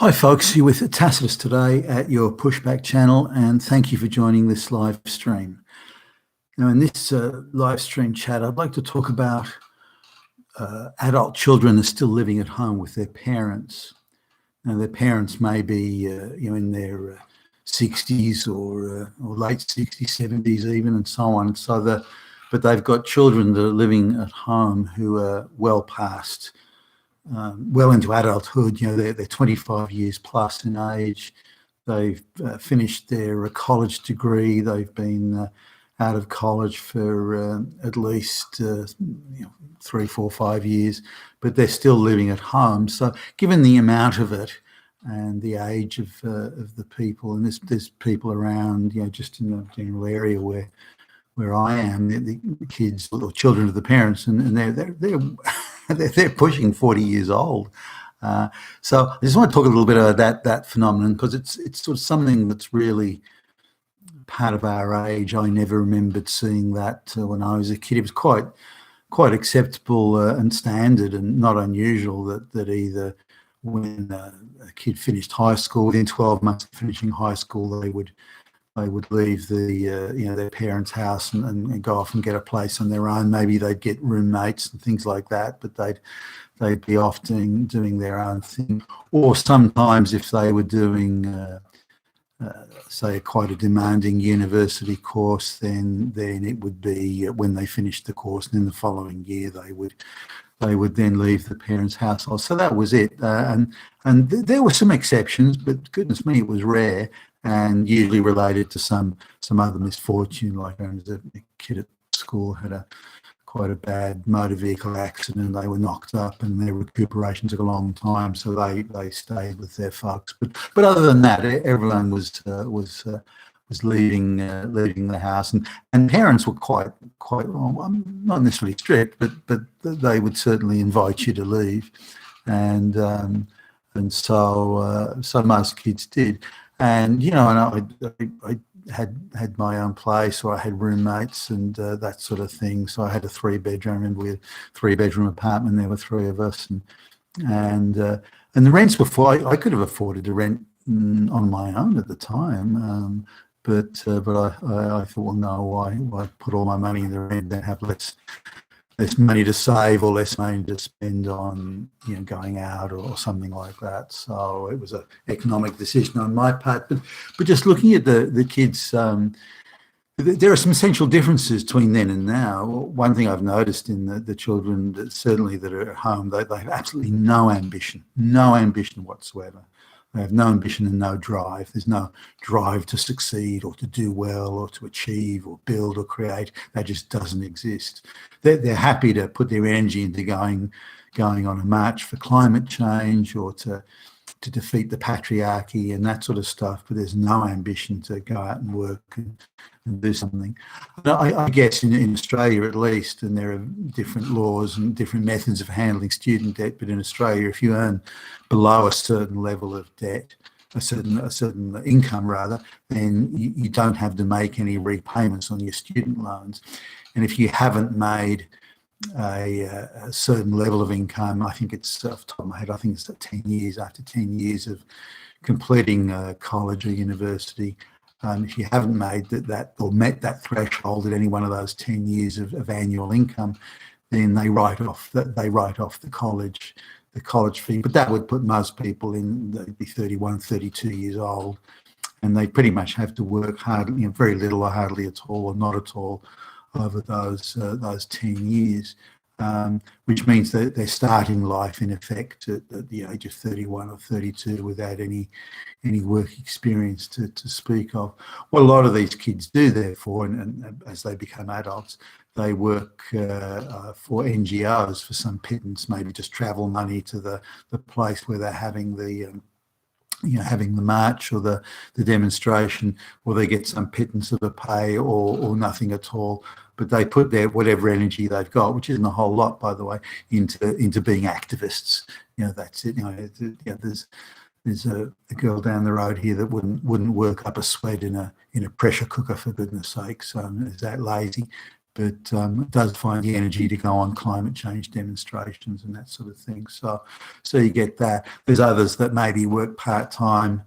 Hi folks, you're with Tacitus today at your Pushback channel, and thank you for joining this live stream. Now in this live stream chat, I'd like to talk about adult children that are still living at home with their parents. Now their parents may be in their 60s or late 60s, 70s even, and so on. But they've got children that are living at home who are well past well into adulthood. They're 25 years plus in age. They've finished their college degree. They've been out of college for at least 3, 4, 5 years, but they're still living at home. So given the amount of it and the age of the people, and there's people around, just in the general area where I am, the kids or children of the parents, and they're they're pushing 40 years old. So I just want to talk a little bit about that phenomenon, because it's sort of something that's really part of our age. I never remembered seeing that when I was a kid. It was quite acceptable and standard, and not unusual that either when a kid finished high school, within 12 months of finishing high school, they would leave their parents' house and go off and get a place on their own. Maybe they'd get roommates and things like that, but they'd be off doing their own thing. Or sometimes if they were doing say quite a demanding university course, then it would be when they finished the course, and in the following year they would then leave the parents' household. So that was it. And there were some exceptions, but goodness me, it was rare, and usually related to some other misfortune. Like a kid at school had quite a bad motor vehicle accident. They were knocked up, and their recuperation took a long time, so they stayed with their folks. But other than that, everyone was leaving the house, and parents were quite well, not necessarily strict, but they would certainly invite you to leave, and so most kids did. And I had my own place, or I had roommates and that sort of thing. So I had a 3-bedroom, and we had a 3-bedroom apartment. There were 3 of us, and the rents before I could have afforded to rent on my own at the time. But I thought, well, no, why put all my money in the rent and have less money to save, or less money to spend on going out or something like that. So it was an economic decision on my part. But just looking at the kids, there are some essential differences between then and now. One thing I've noticed in the children that are at home, they have absolutely no ambition whatsoever. They have no ambition and no drive. There's no drive to succeed or to do well or to achieve or build or create. That just doesn't exist. They're happy to put their energy into going on a march for climate change, or to defeat the patriarchy and that sort of stuff, but there's no ambition to go out and work and do something. I guess in Australia at least, and there are different laws and different methods of handling student debt, but in Australia, if you earn below a certain level of debt, a certain income rather, then you don't have to make any repayments on your student loans. And if you haven't made a certain level of income, I think it's off the top of my head, I think it's 10 years, after 10 years of completing college or university, if you haven't made that or met that threshold at any one of those 10 years of annual income, then they write off the college fee. But that would put most people in, they'd be 31, 32 years old, and they pretty much have to work hard, very little or hardly at all or not at all over those 10 years, which means that they're starting life in effect at the age of 31 or 32 without any work experience to speak of. What a lot of these kids do, therefore, and as they become adults, they work for NGOs for some pittance, maybe just travel money to the place where they're having the having the march or the demonstration, or they get some pittance of a pay or nothing at all. But they put their whatever energy they've got, which isn't a whole lot, by the way, into being activists. That's it. There's a girl down the road here that wouldn't work up a sweat in a pressure cooker, for goodness sakes. Is that lazy? it does find the energy to go on climate change demonstrations and that sort of thing. So you get that. There's others that maybe work part-time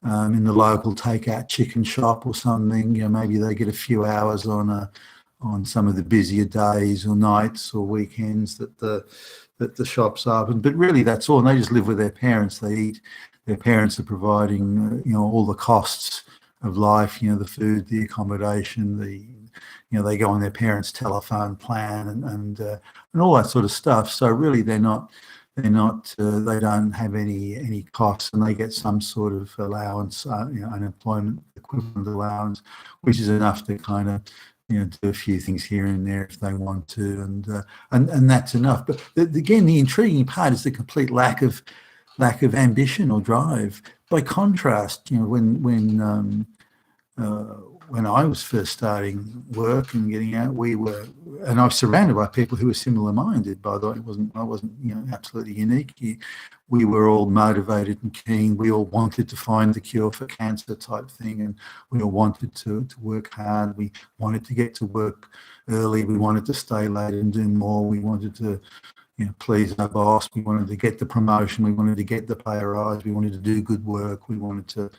in the local takeout chicken shop or something. Maybe they get a few hours on some of the busier days or nights or weekends that the shop's open. But really, that's all. And they just live with their parents. They eat. Their parents are providing, all the costs of life. The food, the accommodation, they go on their parents' telephone plan and all that sort of stuff. So really, they don't have any costs, and they get some sort of allowance, unemployment equivalent allowance, which is enough to kind of do a few things here and there if they want to, and that's enough. But again, the intriguing part is the complete lack of ambition or drive. By contrast, when I was first starting work and getting out, and I was surrounded by people who were similar-minded. By the way, I wasn't absolutely unique. We were all motivated and keen. We all wanted to find the cure for cancer type thing, and we all wanted to work hard. We wanted to get to work early. We wanted to stay late and do more. We wanted to please our boss. We wanted to get the promotion. We wanted to get the pay rise. We wanted to do good work. We wanted to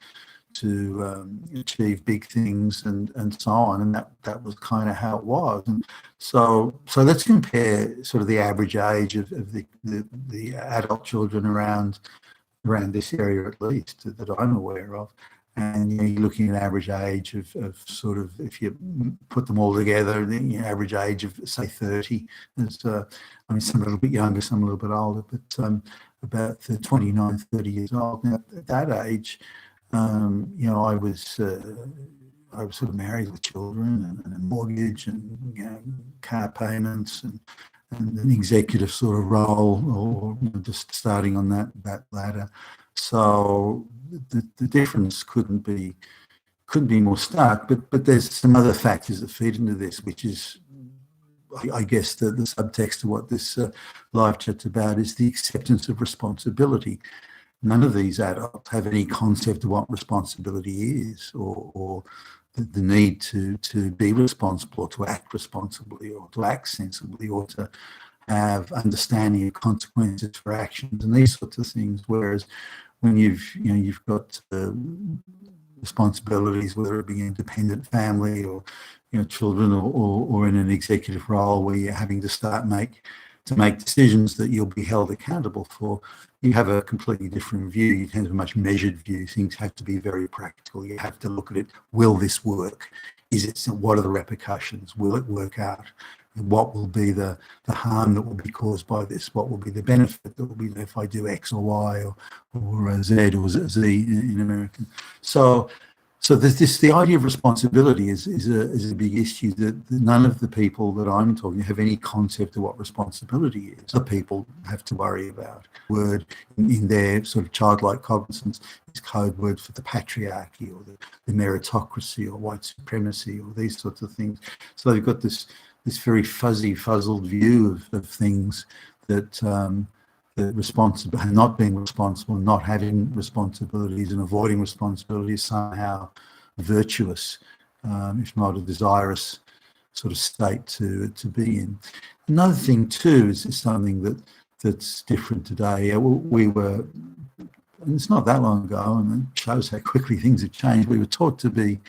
achieve big things and so on, and that was kind of how it was. And so let's compare sort of the average age of the adult children around this area, at least that I'm aware of, and you're looking at average age of sort of, if you put them all together, the average age of say 30. There's some a little bit younger, some a little bit older, but about 29, 30 years old. Now at that age, I was sort of married with children and a mortgage and car payments and an executive sort of role, or just starting on that ladder. So the difference couldn't be more stark. But there's some other factors that feed into this, which is, I guess, the subtext of what this live chat's about is the acceptance of responsibility. None of these adults have any concept of what responsibility is, or the need to be responsible, or to act responsibly, or to act sensibly, or to have understanding of consequences for actions and these sorts of things. Whereas when you've got responsibilities, whether it be an independent family or children, or in an executive role where you're having to make decisions that you'll be held accountable for, you have a completely different view. You tend to have a much measured view. Things have to be very practical. You have to look at it. Will this work? What are the repercussions? Will it work out? What will be the harm that will be caused by this? What will be the benefit that will be there if I do X or Y or Z or Z in American? So there's the idea of responsibility is a big issue that none of the people that I'm talking to have any concept of what responsibility is. The people have to worry about. Word in their sort of childlike cognizance is code word for the patriarchy or the meritocracy or white supremacy or these sorts of things. So they've got this very fuzzled view of things that not being responsible, not having responsibilities and avoiding responsibilities somehow virtuous, if not a desirous sort of state to be in. Another thing too is something that's different today. We were, and it's not that long ago, and it shows how quickly things have changed. We were taught to be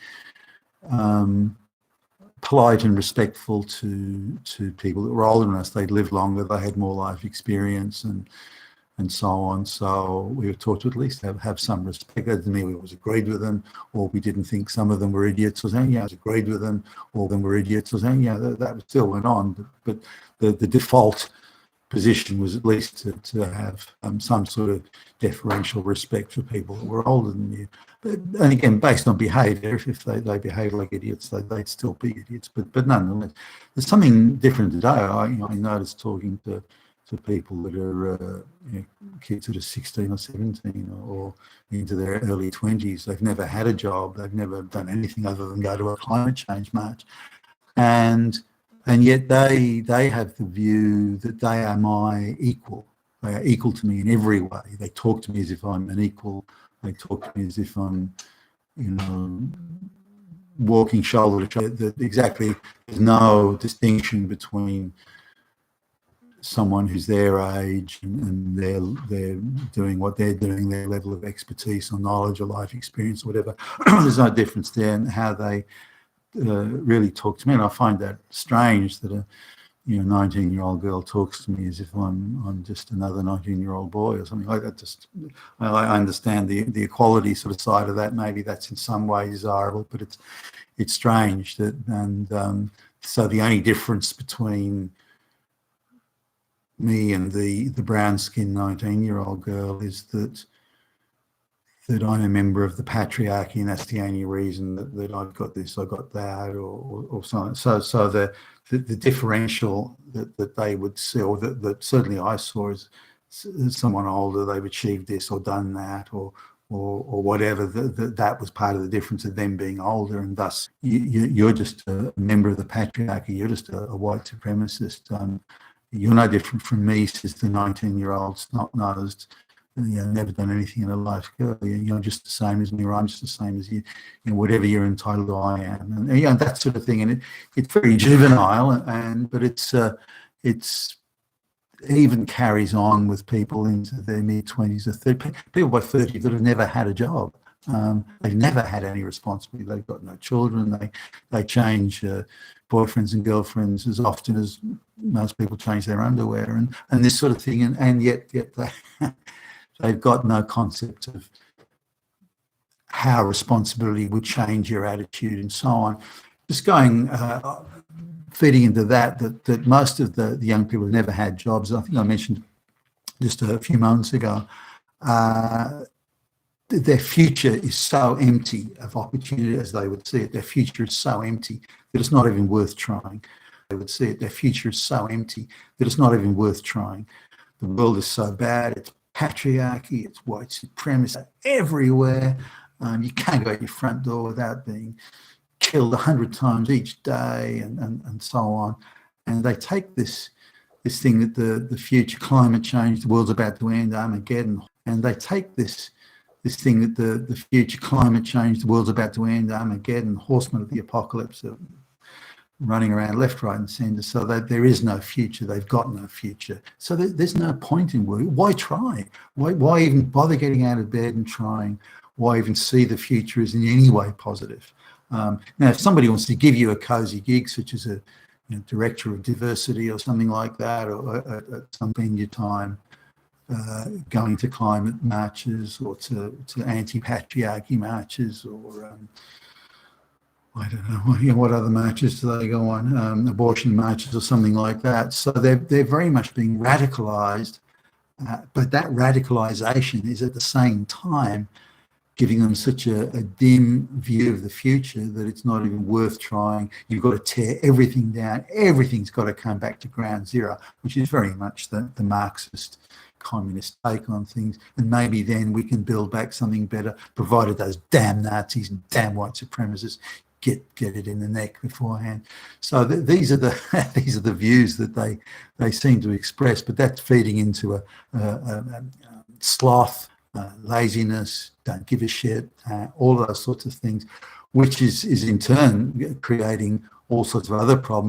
polite and respectful to people that were older than us. They'd lived longer, they had more life experience and so on. So we were taught to at least have some respect. That doesn't mean we always agreed with them, or we didn't think some of them were idiots, or saying, yeah, I was agreed with them, all of them were idiots, or saying, yeah, that still went on. But the default position was at least to have some sort of deferential respect for people that were older than you. And again, based on behaviour, if they behave like idiots, they'd still be idiots. But nonetheless, there's something different today. I noticed talking to people that are kids that are 16 or 17 or into their early 20s. They've never had a job. They've never done anything other than go to a climate change march. And yet they have the view that they are my equal. They are equal to me in every way. They talk to me as if I'm an equal. They talk to me as if I'm, walking shoulder to shoulder, that exactly there's no distinction between someone who's their age and they're doing what they're doing, their level of expertise or knowledge or life experience or whatever. There's no difference there in how they really talk to me. And I find that strange that a 19-year-old girl talks to me as if I'm just another 19-year-old boy or something like that. Just I understand the equality sort of side of that. Maybe that's in some way desirable, but it's strange that, and so the only difference between me and the brown-skinned 19-year-old girl is that I'm a member of the patriarchy, and that's the only reason that I've got this, I got that, or something. So the differential that they would see, or that certainly I saw as someone older, they've achieved this or done that, or whatever, that was part of the difference of them being older, and thus you're just a member of the patriarchy, you're just a white supremacist. You're no different from me, says the 19-year-old snot-nosed, never done anything in her life girl. You're just the same as me, or I'm just the same as you. Whatever you're entitled to, I am, and that sort of thing. And it's very juvenile, but it's even carries on with people into their mid-20s or 30. People by 30 that have never had a job. They've never had any responsibility. They've got no children. They change boyfriends and girlfriends as often as most people change their underwear, and this sort of thing. And yet they've got no concept of how responsibility would change your attitude and so on. Just going, feeding into that most of the young people have never had jobs. I think I mentioned just a few moments ago, their future is so empty of opportunity as they would see it. Their future is so empty that it's not even worth trying. They would see it. Their future is so empty that it's not even worth trying. The world is so bad. It's patriarchy, it's white supremacy everywhere. You can't go out your front door without being killed 100 times each day, and so on. And they take this thing that the future, climate change, the world's about to end, Armageddon, and they take this thing that the future, climate change, the world's about to end, Armageddon, horsemen of the apocalypse are running around left, right and centre, so that there is no future. They've got no future. So there's no point in working. Why try? Why even bother getting out of bed and trying? Why even see the future as in any way positive? Now, if somebody wants to give you a cosy gig, such as a director of diversity or something like that, or at some point in your time, going to climate marches or to anti-patriarchy marches, or I don't know, what other marches do they go on? Abortion marches or something like that. So they're very much being radicalised, but that radicalisation is at the same time giving them such a dim view of the future that it's not even worth trying. You've got to tear everything down. Everything's got to come back to ground zero, which is very much the Marxist communist take on things. And maybe then we can build back something better, provided those damn Nazis and damn white supremacists get it in the neck beforehand. So these are the views that they seem to express, but that's feeding into a sloth, laziness, don't give a shit, all those sorts of things, which is in turn creating all sorts of other problems.